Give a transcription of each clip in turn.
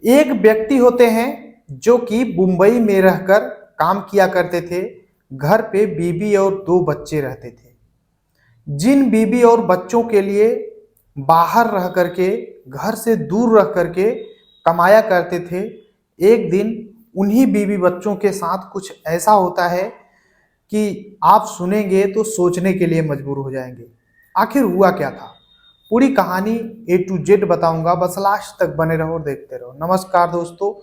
एक व्यक्ति होते हैं जो कि मुंबई में रहकर काम किया करते थे। घर पे बीवी और दो बच्चे रहते थे। जिन बीवी और बच्चों के लिए बाहर रह करके, घर से दूर रह करके कमाया करते थे, एक दिन उन्हीं बीवी बच्चों के साथ कुछ ऐसा होता है कि आप सुनेंगे तो सोचने के लिए मजबूर हो जाएंगे। आखिर हुआ क्या था, पूरी कहानी ए टू जेड बताऊंगा। बस लास्ट तक बने रहो और देखते रहो। नमस्कार दोस्तों,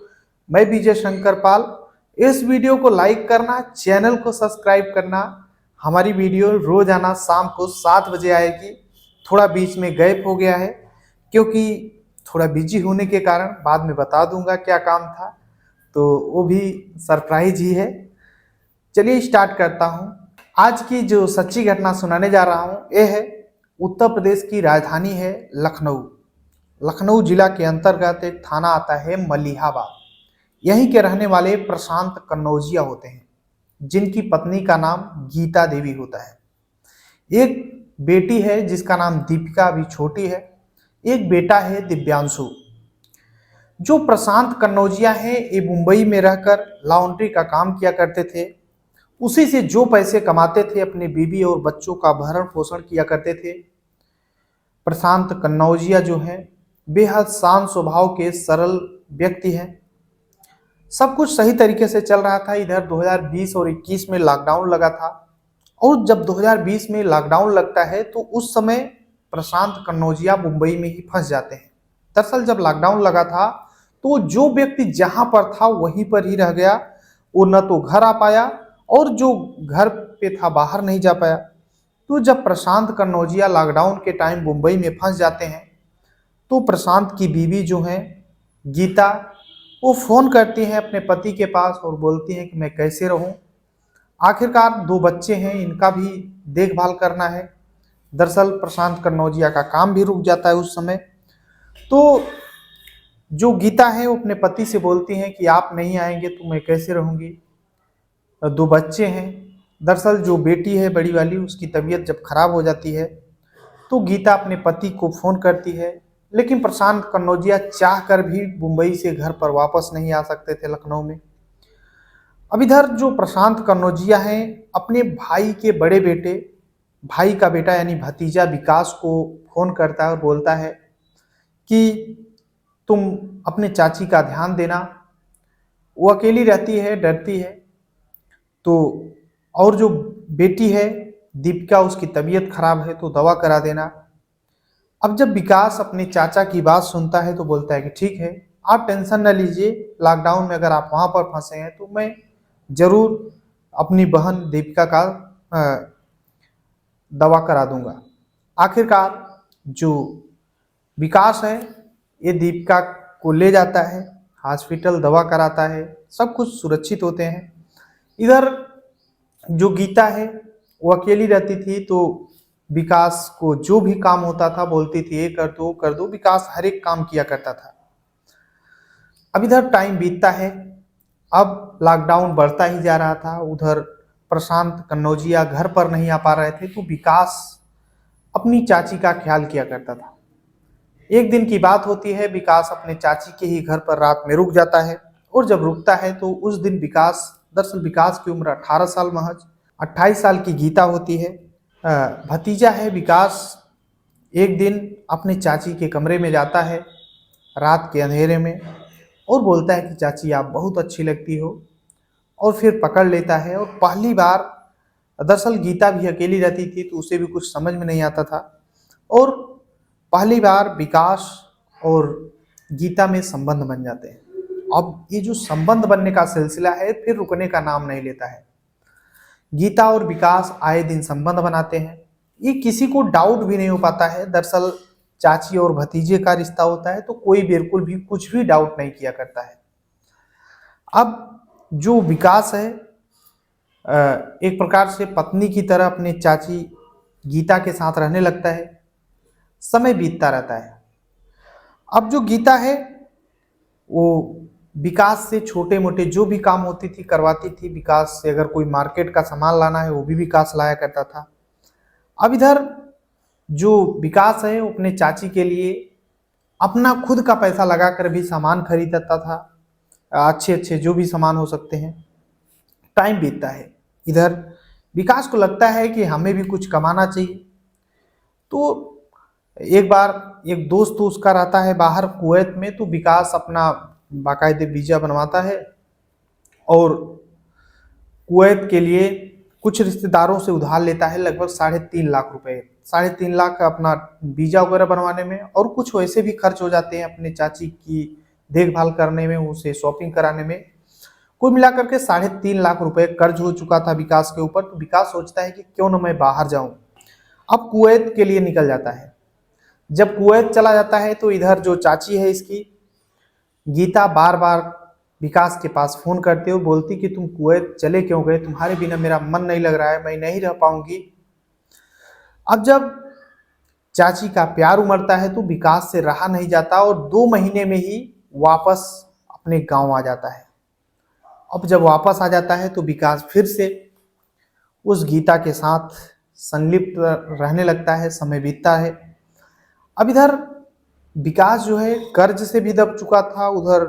मैं विजय शंकर पाल। इस वीडियो को लाइक करना, चैनल को सब्सक्राइब करना। हमारी वीडियो रोजाना शाम को 7 बजे आएगी। थोड़ा बीच में गैप हो गया है क्योंकि थोड़ा बिजी होने के कारण, बाद में बता दूंगा क्या काम था, तो वो भी सरप्राइज ही है। चलिए स्टार्ट करता हूँ। आज की जो सच्ची घटना सुनाने जा रहा हूँ ये है उत्तर प्रदेश की राजधानी है लखनऊ। लखनऊ जिला के अंतर्गत एक थाना आता है मलिहाबाद। यहीं के रहने वाले प्रशांत कन्नौजिया होते हैं, जिनकी पत्नी का नाम गीता देवी होता है। एक बेटी है जिसका नाम दीपिका, अभी छोटी है। एक बेटा है दिव्यांशु। जो प्रशांत कन्नौजिया है ये मुंबई में रहकर लॉन्ड्री का काम किया करते थे। उसी से जो पैसे कमाते थे अपने बीवी और बच्चों का भरण पोषण किया करते थे। प्रशांत कन्नौजिया जो है बेहद शांत स्वभाव के सरल व्यक्ति हैं। सब कुछ सही तरीके से चल रहा था। इधर 2020 और 21 में लॉकडाउन लगा था, और जब 2020 में लॉकडाउन लगता है तो उस समय प्रशांत कन्नौजिया मुंबई में ही फंस जाते हैं। दरअसल जब लॉकडाउन लगा था तो जो व्यक्ति जहां पर था वहीं पर ही रह गया। वो न तो घर आ पाया और जो घर पे था बाहर नहीं जा पाया। तो जब प्रशांत कन्नौजिया लॉकडाउन के टाइम मुंबई में फंस जाते हैं तो प्रशांत की बीवी जो है गीता, वो फ़ोन करती हैं अपने पति के पास और बोलती हैं कि मैं कैसे रहूं। आखिरकार दो बच्चे हैं, इनका भी देखभाल करना है। दरअसल प्रशांत कन्नौजिया का काम भी रुक जाता है उस समय। तो जो गीता है वो अपने पति से बोलती हैं कि आप नहीं आएंगे तो मैं कैसे रहूंगी। दो बच्चे हैं। दरअसल जो बेटी है बड़ी वाली, उसकी तबीयत जब खराब हो जाती है तो गीता अपने पति को फ़ोन करती है। लेकिन प्रशांत कन्नौजिया चाह कर भी मुंबई से घर पर वापस नहीं आ सकते थे लखनऊ में। अब इधर जो प्रशांत कन्नौजिया हैं अपने भाई के बड़े बेटे, भाई का बेटा यानी भतीजा विकास को फ़ोन करता है और बोलता है कि तुम अपने चाची का ध्यान देना, वो अकेली रहती है, डरती है। तो और जो बेटी है दीपिका, उसकी तबीयत खराब है तो दवा करा देना। अब जब विकास अपने चाचा की बात सुनता है तो बोलता है कि ठीक है, आप टेंशन न लीजिए, लॉकडाउन में अगर आप वहाँ पर फंसे हैं तो मैं ज़रूर अपनी बहन दीपिका का दवा करा दूंगा। आखिरकार जो विकास है ये दीपिका को ले जाता है हॉस्पिटल, दवा कराता है, सब कुछ सुरक्षित होते हैं। इधर जो गीता है वो अकेली रहती थी, तो विकास को जो भी काम होता था बोलती थी ये कर दो कर दो। विकास हर एक काम किया करता था। अब इधर टाइम बीतता है, अब लॉकडाउन बढ़ता ही जा रहा था। उधर प्रशांत कन्नौजिया घर पर नहीं आ पा रहे थे तो विकास अपनी चाची का ख्याल किया करता था। एक दिन की बात होती है, विकास अपने चाची के ही घर पर रात में रुक जाता है। और जब रुकता है तो उस दिन विकास, दरअसल विकास की उम्र 18 साल महज, 28 साल की गीता होती है। भतीजा है विकास एक दिन अपने चाची के कमरे में जाता है रात के अंधेरे में और बोलता है कि चाची आप बहुत अच्छी लगती हो, और फिर पकड़ लेता है। और पहली बार, दरअसल गीता भी अकेली रहती थी तो उसे भी कुछ समझ में नहीं आता था, और पहली बार विकास और गीता में संबंध बन जाते हैं। अब ये जो संबंध बनने का सिलसिला है फिर रुकने का नाम नहीं लेता है। गीता और विकास आए दिन संबंध बनाते हैं। ये किसी को डाउट भी नहीं हो पाता है। दरअसल चाची और भतीजे का रिश्ता होता है तो कोई बिल्कुल भी कुछ भी डाउट नहीं किया करता है। अब जो विकास है एक प्रकार से पत्नी की तरह अपने चाची गीता के साथ रहने लगता है। समय बीतता रहता है। अब जो गीता है वो विकास से छोटे मोटे जो भी काम होती थी करवाती थी। विकास से अगर कोई मार्केट का सामान लाना है वो भी विकास लाया करता था। अब इधर जो विकास है वो अपने चाची के लिए अपना खुद का पैसा लगाकर भी सामान खरीदता था, अच्छे अच्छे जो भी सामान हो सकते हैं। टाइम बीतता है, इधर विकास को लगता है कि हमें भी कुछ कमाना चाहिए। तो एक बार एक दोस्त तो उसका रहता है बाहर कुवैत में, तो विकास अपना बाकायदे वीजा बनवाता है और कुवैत के लिए कुछ रिश्तेदारों से उधार लेता है, लगभग 3.5 लाख रुपए। 3.5 लाख अपना वीजा वगैरह बनवाने में, और कुछ वैसे भी खर्च हो जाते हैं अपने चाची की देखभाल करने में, उसे शॉपिंग कराने में। कुल मिलाकर के 3.5 लाख रुपए कर्ज हो चुका था विकास के ऊपर। तो विकास सोचता है कि क्यों ना मैं बाहर जाऊं। अब कुवैत के लिए निकल जाता है। जब कुवैत चला जाता है तो इधर जो चाची है इसकी, गीता, बार बार विकास के पास फोन करते हो, बोलती कि तुम कुवैत चले क्यों गए, तुम्हारे बिना मेरा मन नहीं लग रहा है, मैं नहीं रह पाऊंगी। अब जब चाची का प्यार उमड़ता है तो विकास से रहा नहीं जाता और 2 महीने में ही वापस अपने गांव आ जाता है। अब जब वापस आ जाता है तो विकास फिर से उस गीता के साथ संलिप्त रहने लगता है, समय बीतता है। अब इधर विकास जो है कर्ज से भी दब चुका था, उधर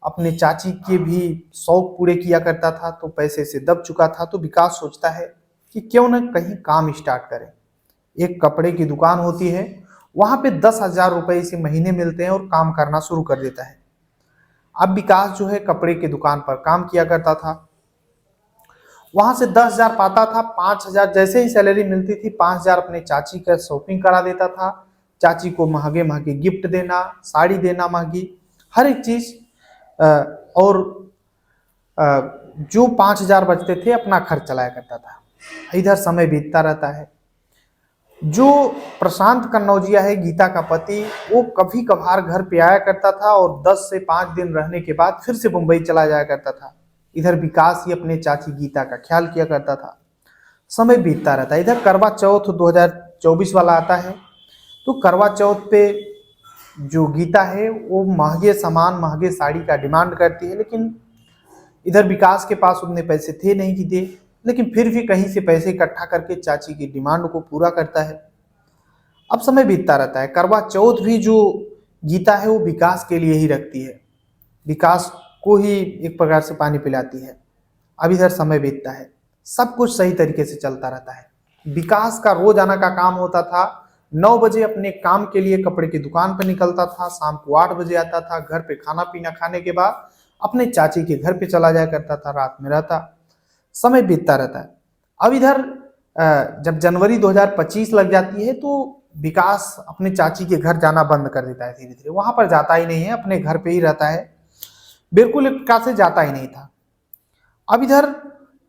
अपने चाची के भी शौक पूरे किया करता था, तो पैसे से दब चुका था। तो विकास सोचता है कि क्यों न कहीं काम स्टार्ट करें। एक कपड़े की दुकान होती है, वहां पे 10,000 रुपए इसे महीने मिलते हैं और काम करना शुरू कर देता है। अब विकास जो है कपड़े की दुकान पर काम किया करता था, वहां से 10,000 पाता था। 5,000 जैसे ही सैलरी मिलती थी, 5,000 अपने चाची का शॉपिंग करा देता था। चाची को महंगे महंगे गिफ्ट देना, साड़ी देना महंगी, हर एक चीज। और जो 5,000 बचते थे अपना खर्च चलाया करता था। इधर समय बीतता रहता है। जो प्रशांत कन्नौजिया है गीता का पति, वो कभी कभार घर पे आया करता था और 10 से 5 दिन रहने के बाद फिर से मुंबई चला जाया करता था। इधर विकास ही अपने चाची गीता का ख्याल किया करता था। समय बीतता रहता है। इधर करवा चौथ 2024 वाला आता है, तो करवा चौथ पे जो गीता है वो महंगे सामान, महंगे साड़ी का डिमांड करती है, लेकिन इधर विकास के पास उतने पैसे थे नहीं कि दे, लेकिन फिर भी कहीं से पैसे इकट्ठा करके चाची की डिमांड को पूरा करता है। अब समय बीतता रहता है। करवा चौथ भी जो गीता है वो विकास के लिए ही रखती है, विकास को ही एक प्रकार से पानी पिलाती है। अब इधर समय बीतता है, सब कुछ सही तरीके से चलता रहता है। विकास का रोजाना का काम होता था, 9 बजे अपने काम के लिए कपड़े की दुकान पर निकलता था, शाम को 8 बजे आता था, घर पे खाना पीना खाने के बाद अपने चाची के घर पे चला जाया करता था, रात में रहता। समय बीतता रहता है। अब इधर जब जनवरी 2025 लग जाती है तो विकास अपने चाची के घर जाना बंद कर देता है, धीरे धीरे वहां पर जाता ही नहीं है, अपने घर पे ही रहता है, बिल्कुल एक प्रकार से जाता ही नहीं था। अब इधर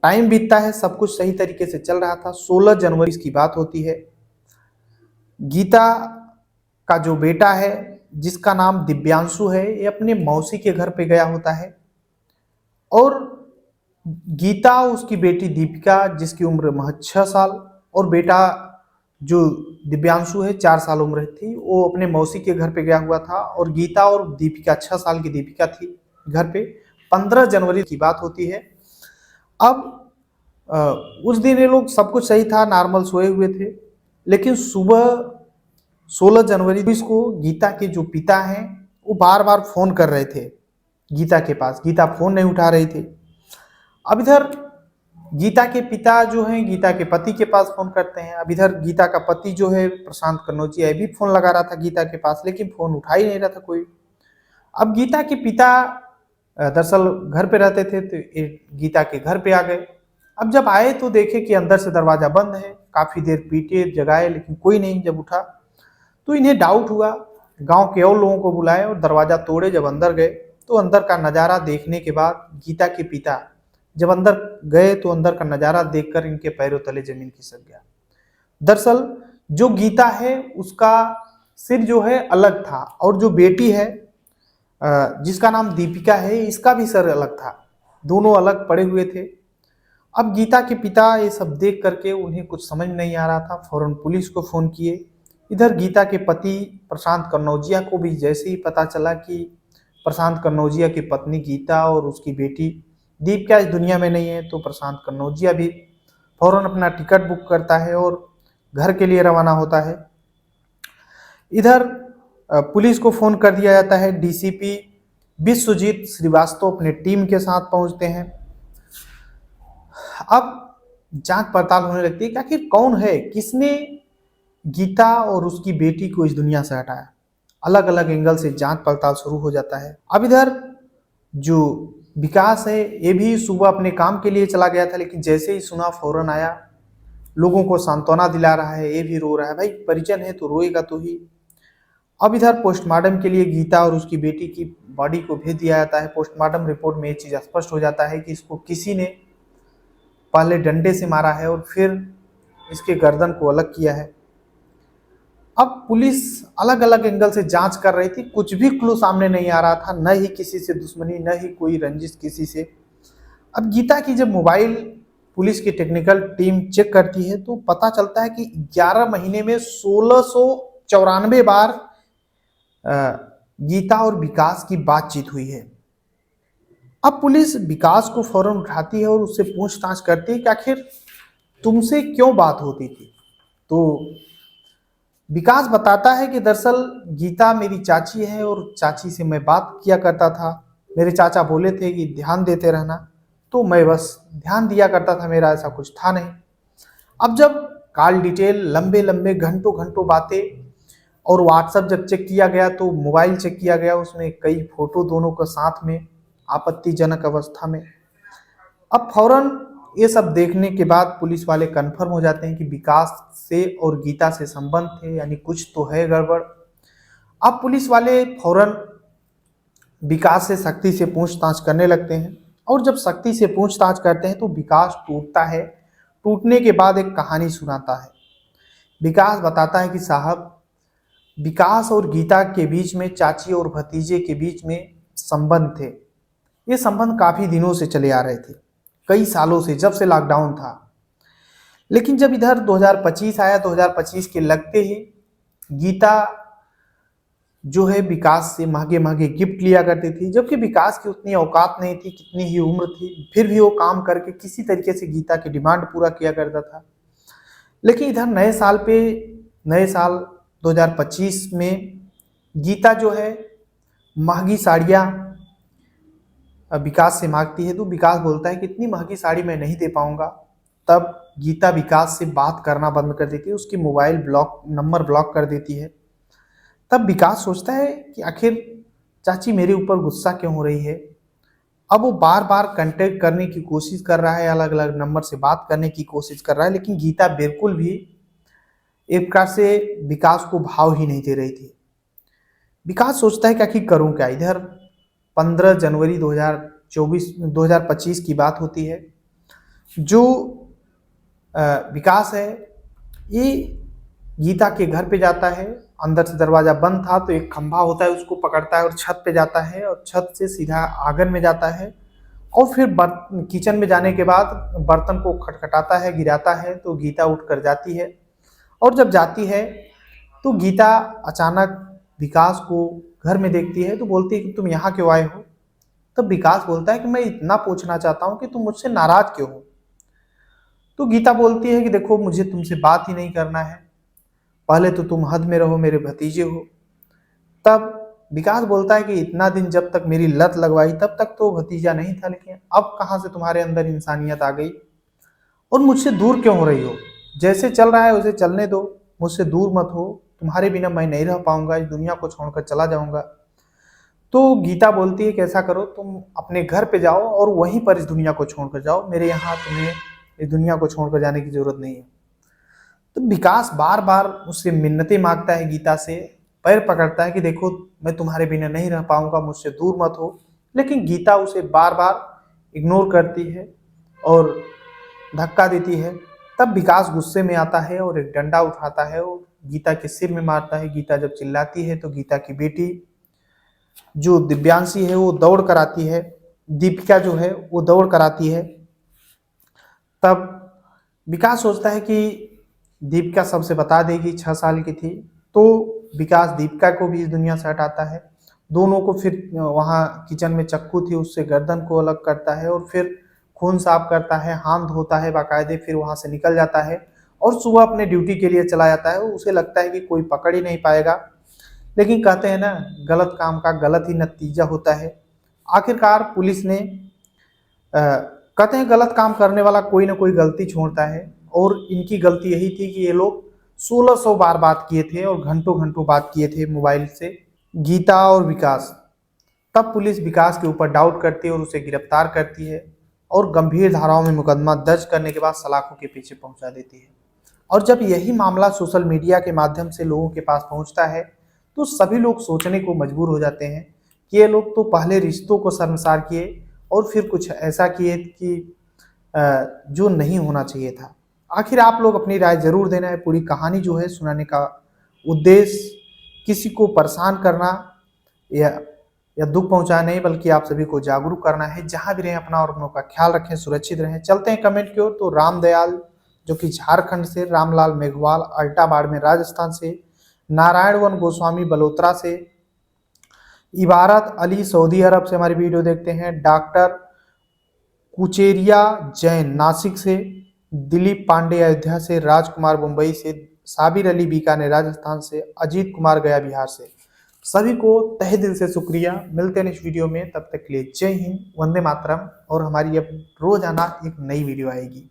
टाइम बीतता है, सब कुछ सही तरीके से चल रहा था। 16 जनवरी की बात होती है। गीता का जो बेटा है जिसका नाम दिव्यांशु है, ये अपने मौसी के घर पे गया होता है और गीता, उसकी बेटी दीपिका जिसकी उम्र महज 6 साल, और बेटा जो दिव्यांशु है 4 साल उम्र थी, वो अपने मौसी के घर पे गया हुआ था। और गीता और दीपिका, 6 साल की दीपिका थी घर पे। 15 जनवरी की बात होती है। अब उस दिन ये लोग सब कुछ सही था, नॉर्मल सोए हुए थे, लेकिन सुबह 16 जनवरी को गीता के जो पिता हैं वो बार बार फोन कर रहे थे गीता के पास, गीता फोन नहीं उठा रही थी। अब इधर गीता के पिता जो हैं गीता के पति के पास फोन करते हैं। अब इधर गीता का पति जो है प्रशांत कन्नौजिया भी फोन लगा रहा था गीता के पास, लेकिन फोन उठा ही नहीं रहा था कोई। अब गीता के पिता दरअसल घर पे रहते थे, तो गीता के घर पे आ गए। अब जब आए तो देखे कि अंदर से दरवाजा बंद है, काफी देर पीटे जगाए लेकिन कोई नहीं। जब उठा तो इन्हें डाउट हुआ, गांव के और लोगों को बुलाए और दरवाजा तोड़े। जब अंदर गए तो अंदर का नजारा देखने के बाद गीता के पिता जब अंदर गए तो अंदर का नजारा देखकर इनके पैरों तले जमीन खिसक गया। दरअसल जो गीता है उसका सिर जो है अलग था, और जो बेटी है जिसका नाम दीपिका है, इसका भी सर अलग था, दोनों अलग पड़े हुए थे। अब गीता के पिता ये सब देख करके उन्हें कुछ समझ नहीं आ रहा था, फौरन पुलिस को फोन किए। इधर गीता के पति प्रशांत कन्नौजिया को भी जैसे ही पता चला कि प्रशांत कन्नौजिया की पत्नी गीता और उसकी बेटी दीपिका इस दुनिया में नहीं है, तो प्रशांत कन्नौजिया भी फौरन अपना टिकट बुक करता है और घर के लिए रवाना होता है। इधर पुलिस को फोन कर दिया जाता है। डीसीपी विश्वजीत श्रीवास्तव अपने टीम के साथ पहुंचते हैं। अब जांच पड़ताल होने लगती है कि आखिर कौन है, किसने गीता और उसकी बेटी को इस दुनिया से हटाया। अलग अलग एंगल से जांच पड़ताल शुरू हो जाता है। अब इधर जो विकास है ये भी सुबह अपने काम के लिए चला गया था, लेकिन जैसे ही सुना फौरन आया, लोगों को सांत्वना दिला रहा है, ये भी रो रहा है। भाई परिजन है तो रोएगा तो ही। अब इधर पोस्टमार्टम के लिए गीता और उसकी बेटी की बॉडी को भेज दिया जाता है। पोस्टमार्टम रिपोर्ट में ये चीज़ स्पष्ट हो जाता है कि इसको किसी ने पहले डंडे से मारा है और फिर इसके गर्दन को अलग किया है। अब पुलिस अलग अलग एंगल से जांच कर रही थी, कुछ भी क्लू सामने नहीं आ रहा था, न ही किसी से दुश्मनी, न ही कोई रंजिश किसी से। अब गीता की जब मोबाइल पुलिस की टेक्निकल टीम चेक करती है तो पता चलता है कि 11 महीने में 1694 बार गीता और विकास की बातचीत हुई है। अब पुलिस विकास को फौरन उठाती है और उससे पूछताछ करती है कि आखिर तुमसे क्यों बात होती थी। तो विकास बताता है कि दरअसल गीता मेरी चाची है और चाची से मैं बात किया करता था। मेरे चाचा बोले थे कि ध्यान देते रहना, तो मैं बस ध्यान दिया करता था, मेरा ऐसा कुछ था नहीं। अब जब कॉल डिटेल, लंबे लंबे घंटों घंटों बातें, और व्हाट्सएप जब चेक किया गया तो मोबाइल चेक किया गया, उसमें कई फोटो दोनों के साथ में आपत्तिजनक अवस्था में। अब फौरन ये सब देखने के बाद पुलिस वाले कंफर्म हो जाते हैं कि विकास से और गीता से संबंध थे, यानी कुछ तो है गड़बड़। अब पुलिस वाले फौरन विकास से सख्ती से पूछताछ करने लगते हैं, और जब सख्ती से पूछताछ करते हैं तो विकास टूटता है। टूटने के बाद एक कहानी सुनाता है। विकास बताता है कि साहब, विकास और गीता के बीच में, चाची और भतीजे के बीच में संबंध थे। ये संबंध काफी दिनों से चले आ रहे थे, कई सालों से, जब से लॉकडाउन था। लेकिन जब इधर 2025 आया, 2025 के लगते ही गीता जो है विकास से महंगे महंगे गिफ्ट लिया करती थी, जबकि विकास की उतनी औकात नहीं थी, कितनी ही उम्र थी, फिर भी वो काम करके किसी तरीके से गीता की डिमांड पूरा किया करता था। लेकिन इधर नए साल 2025 में गीता जो है महंगी साड़ियाँ विकास से मांगती है, तो विकास बोलता है कि इतनी महंगी साड़ी मैं नहीं दे पाऊंगा। तब गीता विकास से बात करना बंद कर देती है, उसकी मोबाइल नंबर ब्लॉक कर देती है। तब विकास सोचता है कि आखिर चाची मेरे ऊपर गुस्सा क्यों हो रही है। अब वो बार बार कांटेक्ट करने की कोशिश कर रहा है, अलग अलग नंबर से बात करने की कोशिश कर रहा है, लेकिन गीता बिल्कुल भी एक प्रकार से विकास को भाव ही नहीं दे रही थी। विकास सोचता है कि आखिर करूं क्या। इधर 15 जनवरी 2025 की बात होती है। जो विकास है ये गीता के घर पे जाता है। अंदर से दरवाजा बंद था तो एक खंभा होता है, उसको पकड़ता है और छत पे जाता है, और छत से सीधा आंगन में जाता है, और फिर किचन में जाने के बाद बर्तन को खटखटाता है, गिराता है, तो गीता उठकर जाती है। और जब जाती है तो गीता अचानक विकास को घर में देखती है, तो बोलती है कि तुम यहाँ क्यों आए हो। तब विकास बोलता है कि मैं इतना पूछना चाहता हूँ कि तुम मुझसे नाराज क्यों हो। तो गीता बोलती है कि देखो, मुझे तुमसे बात ही नहीं करना है, पहले तो तुम हद में रहो, मेरे भतीजे हो। तब विकास बोलता है कि इतना दिन जब तक मेरी लत लगवाई तब तक तो भतीजा नहीं था, लेकिन अब कहाँ से तुम्हारे अंदर इंसानियत आ गई, और मुझसे दूर क्यों हो रही हो। जैसे चल रहा है उसे चलने दो, मुझसे दूर मत हो, तुम्हारे बिना मैं नहीं रह पाऊंगा, इस दुनिया को छोड़कर चला जाऊंगा। तो गीता बोलती है कि ऐसा करो, तुम अपने घर पे जाओ और वहीं पर इस दुनिया को छोड़कर जाओ, मेरे यहाँ तुम्हें इस दुनिया को छोड़कर जाने की जरूरत नहीं है। तो विकास बार बार उससे मिन्नतें मांगता है, गीता से पैर पकड़ता है कि देखो मैं तुम्हारे बिना नहीं रह पाऊंगा, मुझसे दूर मत हो, लेकिन गीता उसे बार बार इग्नोर करती है और धक्का देती है। तब विकास गुस्से में आता है और एक डंडा उठाता है और गीता के सिर में मारता है। गीता जब चिल्लाती है तो गीता की बेटी जो दिव्यांशी है वो दौड़ कर आती है, दीपिका जो है वो दौड़ कर आती है। तब विकास सोचता है कि दीपिका सबसे बता देगी, 6 साल की थी, तो विकास दीपिका को भी इस दुनिया से हटाता है। दोनों को फिर वहाँ किचन में चक्कू थी, उससे गर्दन को अलग करता है और फिर खून साफ करता है, हाथ धोता है बाकायदे, फिर वहाँ से निकल जाता है और सुबह अपने ड्यूटी के लिए चला जाता है। उसे लगता है कि कोई पकड़ ही नहीं पाएगा, लेकिन कहते हैं ना, गलत काम का गलत ही नतीजा होता है। आखिरकार पुलिस ने कहते हैं गलत काम करने वाला कोई ना कोई गलती छोड़ता है, और इनकी गलती यही थी कि ये लोग 1600 बार बात किए थे और घंटों घंटों बात किए थे मोबाइल से, गीता और विकास। तब पुलिस विकास के ऊपर डाउट करती है और उसे गिरफ्तार करती है, और गंभीर धाराओं में मुकदमा दर्ज करने के बाद सलाखों के पीछे पहुंचा देती है। और जब यही मामला सोशल मीडिया के माध्यम से लोगों के पास पहुंचता है, तो सभी लोग सोचने को मजबूर हो जाते हैं कि ये लोग तो पहले रिश्तों को शर्मसार किए और फिर कुछ ऐसा किए कि जो नहीं होना चाहिए था। आखिर आप लोग अपनी राय जरूर देना है। पूरी कहानी जो है सुनाने का उद्देश्य किसी को परेशान करना या दुख पहुंचाना नहीं, बल्कि आप सभी को जागरूक करना है। जहां भी रहें अपना और अपनों का ख्याल रखें, सुरक्षित रहें। चलते हैं कमेंट की ओर। तो रामदयाल जो कि झारखंड से, रामलाल मेघवाल अल्टा बाड़मेर राजस्थान से, नारायण गोस्वामी बलोत्रा से, इबारत अली सऊदी अरब से हमारी वीडियो देखते हैं, डॉक्टर कुचेरिया जैन नासिक से, दिलीप पांडे अयोध्या से, राजकुमार मुंबई से, साबिर अली बीकानेर राजस्थान से, अजीत कुमार गया बिहार से। सभी को तहे दिल से शुक्रिया। मिलते हैं इस वीडियो में, तब तक के लिए जय हिंद, वंदे मातरम। और हमारी अब रोजाना एक नई वीडियो आएगी।